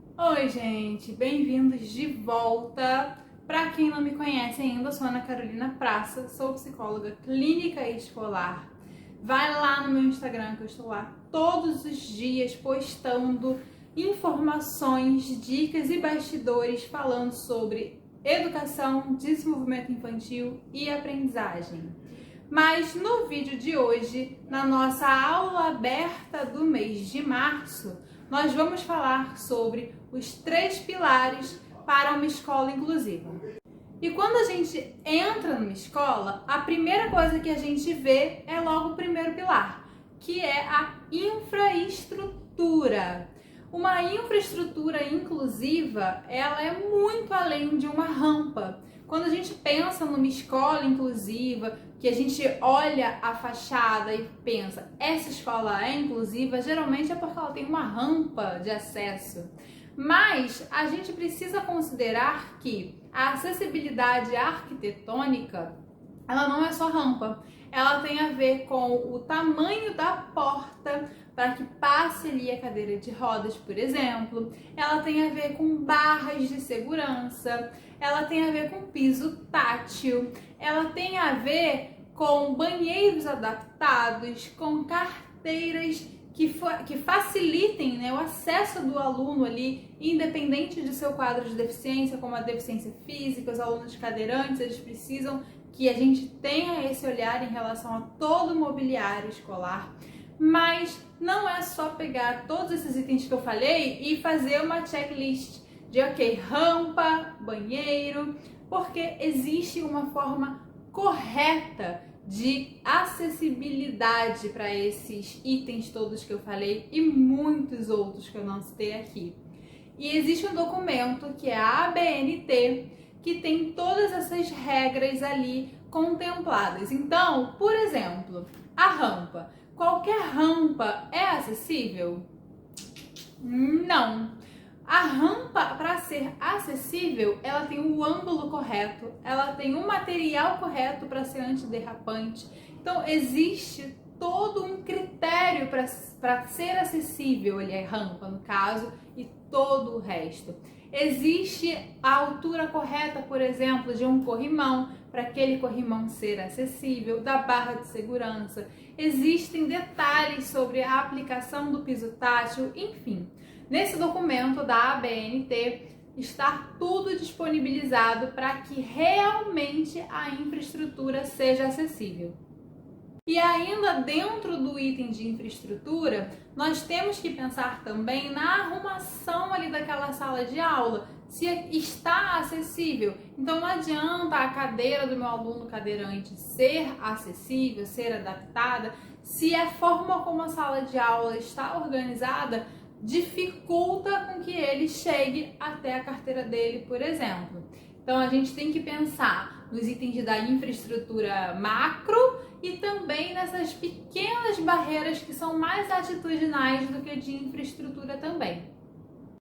Oi, gente, bem-vindos de volta. Para quem não me conhece ainda, eu sou Ana Carolina Praça, sou psicóloga clínica e escolar. Vai lá no meu Instagram, que eu estou lá todos os dias postando informações, dicas e bastidores falando sobre educação, desenvolvimento infantil e aprendizagem. Mas no vídeo de hoje, na nossa aula aberta do mês de março, nós vamos falar sobre os 3 pilares para uma escola inclusiva. E quando a gente entra numa escola, a primeira coisa que a gente vê é logo o primeiro pilar, que é a infraestrutura. Uma infraestrutura inclusiva, ela é muito além de uma rampa. Quando a gente pensa numa escola inclusiva, que a gente olha a fachada e pensa, essa escola é inclusiva, geralmente é porque ela tem uma rampa de acesso. Mas a gente precisa considerar que a acessibilidade arquitetônica, ela não é só rampa, ela tem a ver com o tamanho da porta para que passe ali a cadeira de rodas, por exemplo. Ela tem a ver com barras de segurança, ela tem a ver com piso tátil, ela tem a ver com banheiros adaptados, com carteiras que facilitem, né, o acesso do aluno ali, independente de seu quadro de deficiência, como a deficiência física, os alunos cadeirantes, eles precisam que a gente tenha esse olhar em relação a todo o mobiliário escolar. Mas não é só pegar todos esses itens que eu falei e fazer uma checklist de, ok, rampa, banheiro, porque existe uma forma correta de acessibilidade para esses itens todos que eu falei e muitos outros que eu não citei aqui. E existe um documento que é a ABNT que tem todas essas regras ali contempladas. Então, por exemplo, a rampa. Qualquer rampa é acessível? Não. A rampa, para ser acessível, ela tem o ângulo correto, ela tem o material correto para ser antiderrapante. Então, existe todo um critério para ser acessível, ele é rampa no caso, e todo o resto. Existe a altura correta, por exemplo, de um corrimão, para aquele corrimão ser acessível, da barra de segurança. Existem detalhes sobre a aplicação do piso tátil, enfim. Nesse documento da ABNT está tudo disponibilizado para que realmente a infraestrutura seja acessível. E ainda dentro do item de infraestrutura, nós temos que pensar também na arrumação ali daquela sala de aula, se está acessível. Então não adianta a cadeira do meu aluno cadeirante ser acessível, ser adaptada, se a forma como a sala de aula está organizada dificulta com que ele chegue até a carteira dele, por exemplo. Então a gente tem que pensar nos itens da infraestrutura macro e também nessas pequenas barreiras que são mais atitudinais do que de infraestrutura também.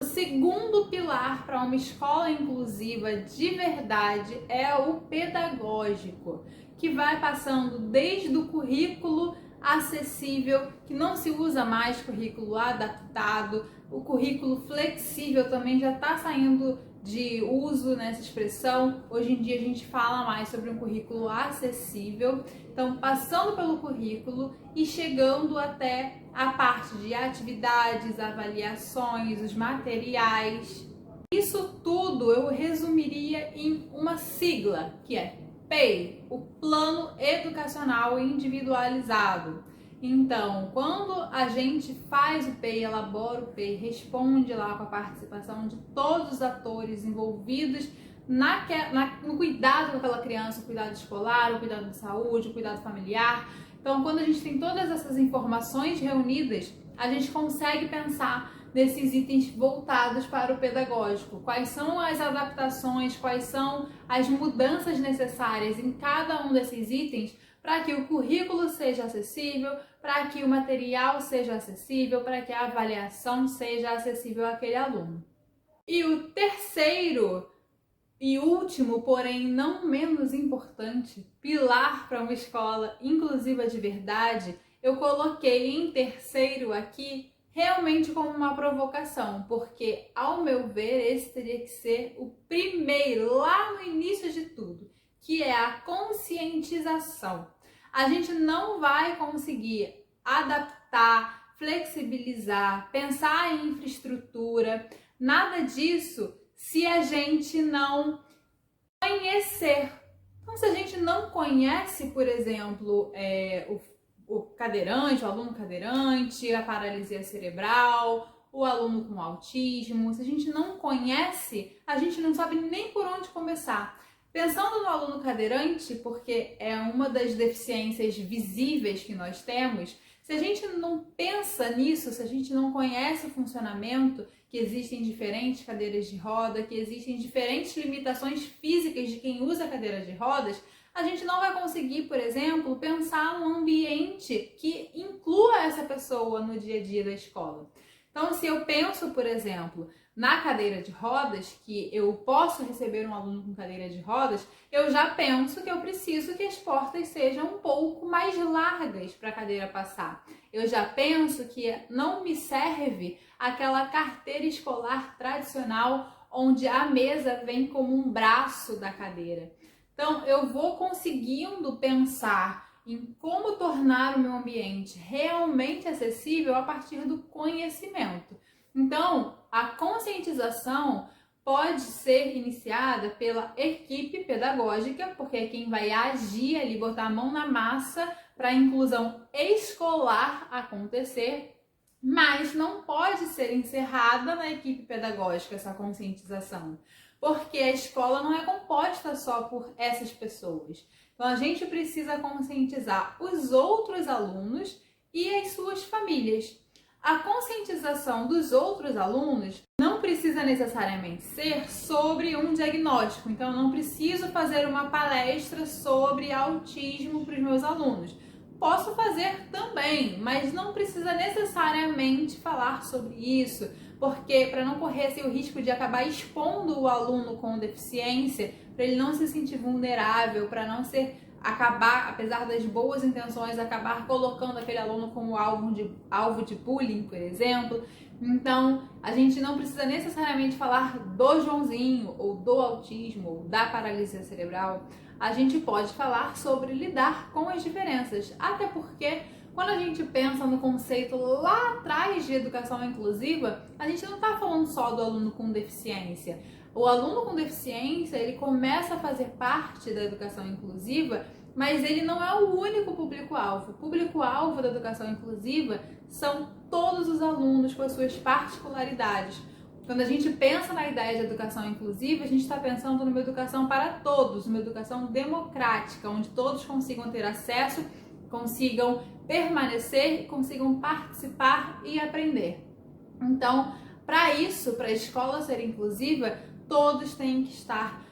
O segundo pilar para uma escola inclusiva de verdade é o pedagógico, que vai passando desde o currículo acessível, que não se usa mais currículo adaptado, o currículo flexível também já está saindo de uso nessa expressão. Hoje em dia a gente fala mais sobre um currículo acessível, então passando pelo currículo e chegando até a parte de atividades, avaliações, os materiais. Isso tudo eu resumiria em uma sigla, que é PEI, o Plano Educacional Individualizado. Então, quando a gente faz o PEI, elabora o PEI, responde lá com a participação de todos os atores envolvidos no cuidado com aquela criança, o cuidado escolar, o cuidado de saúde, o cuidado familiar. Então, quando a gente tem todas essas informações reunidas, a gente consegue pensar desses itens voltados para o pedagógico. Quais são as adaptações, quais são as mudanças necessárias em cada um desses itens para que o currículo seja acessível, para que o material seja acessível, para que a avaliação seja acessível àquele aluno. E o terceiro e último, porém não menos importante, pilar para uma escola inclusiva de verdade, eu coloquei em terceiro aqui realmente como uma provocação, porque, ao meu ver, esse teria que ser o primeiro, lá no início de tudo, que é a conscientização. A gente não vai conseguir adaptar, flexibilizar, pensar em infraestrutura, nada disso se a gente não conhecer. Então, se a gente não conhece, por exemplo, o cadeirante, o aluno cadeirante, a paralisia cerebral, o aluno com autismo, se a gente não conhece, a gente não sabe nem por onde começar. Pensando no aluno cadeirante, porque é uma das deficiências visíveis que nós temos, se a gente não pensa nisso, se a gente não conhece o funcionamento, que existem diferentes cadeiras de roda, que existem diferentes limitações físicas de quem usa cadeira de rodas, a gente não vai conseguir, por exemplo, pensar num ambiente que inclua essa pessoa no dia a dia da escola. Então, se eu penso, por exemplo, na cadeira de rodas, que eu posso receber um aluno com cadeira de rodas, eu já penso que eu preciso que as portas sejam um pouco mais largas para a cadeira passar. Eu já penso que não me serve aquela carteira escolar tradicional onde a mesa vem como um braço da cadeira. Então, eu vou conseguindo pensar em como tornar o meu ambiente realmente acessível a partir do conhecimento. Então, a conscientização pode ser iniciada pela equipe pedagógica, porque é quem vai agir ali, botar a mão na massa para a inclusão escolar acontecer, mas não pode ser encerrada na equipe pedagógica essa conscientização, porque a escola não é composta só por essas pessoas. Então, a gente precisa conscientizar os outros alunos e as suas famílias. A conscientização dos outros alunos não precisa necessariamente ser sobre um diagnóstico. Então, eu não preciso fazer uma palestra sobre autismo para os meus alunos. Posso fazer também, mas não precisa necessariamente falar sobre isso, porque para não correr assim, o risco de acabar expondo o aluno com deficiência, para ele não se sentir vulnerável, para não acabar, apesar das boas intenções, acabar colocando aquele aluno como alvo de bullying, por exemplo. Então, a gente não precisa necessariamente falar do Joãozinho, ou do autismo, ou da paralisia cerebral. A gente pode falar sobre lidar com as diferenças, até porque quando a gente pensa no conceito lá atrás de educação inclusiva, a gente não está falando só do aluno com deficiência. O aluno com deficiência, ele começa a fazer parte da educação inclusiva, mas ele não é o único público-alvo. O público-alvo da educação inclusiva são todos os alunos com as suas particularidades. Quando a gente pensa na ideia de educação inclusiva, a gente está pensando numa educação para todos, uma educação democrática, onde todos consigam ter acesso, consigam permanecer, consigam participar e aprender. Então, para isso, para a escola ser inclusiva, todos têm que estar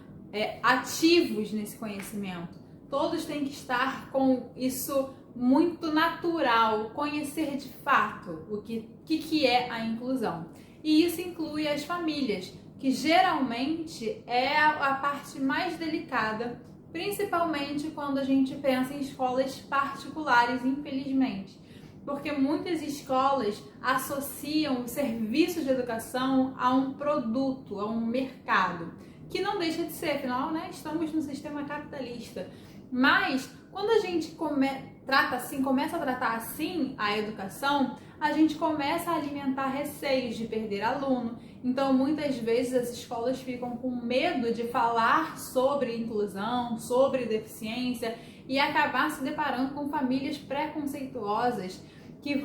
ativos nesse conhecimento. Todos têm que estar com isso muito natural, conhecer de fato o que é a inclusão. E isso inclui as famílias, que geralmente é a parte mais delicada, principalmente quando a gente pensa em escolas particulares, infelizmente. Porque muitas escolas associam o serviço de educação a um produto, a um mercado, que não deixa de ser, afinal, né, estamos no sistema capitalista. Mas quando a gente começa a tratar assim a educação, a gente começa a alimentar receios de perder aluno. Então, muitas vezes as escolas ficam com medo de falar sobre inclusão, sobre deficiência e acabar se deparando com famílias preconceituosas que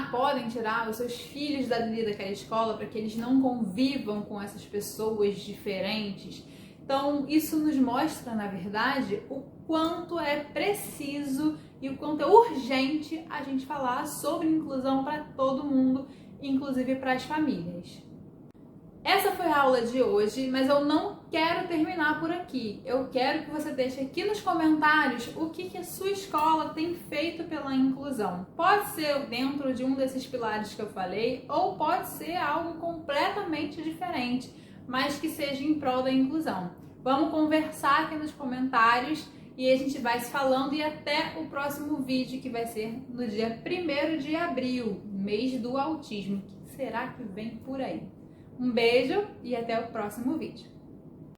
podem tirar os seus filhos dali daquela escola para que eles não convivam com essas pessoas diferentes. Então, isso nos mostra, na verdade, o quanto é preciso e o quanto é urgente a gente falar sobre inclusão para todo mundo, inclusive para as famílias. Essa foi a aula de hoje, mas eu não quero terminar por aqui. Eu quero que você deixe aqui nos comentários o que a sua escola tem feito pela inclusão. Pode ser dentro de um desses pilares que eu falei, ou pode ser algo completamente diferente, mas que seja em prol da inclusão. Vamos conversar aqui nos comentários e a gente vai se falando e até o próximo vídeo, que vai ser no dia 1º de abril. mês do autismo. O que será que vem por aí? Um beijo e até o próximo vídeo.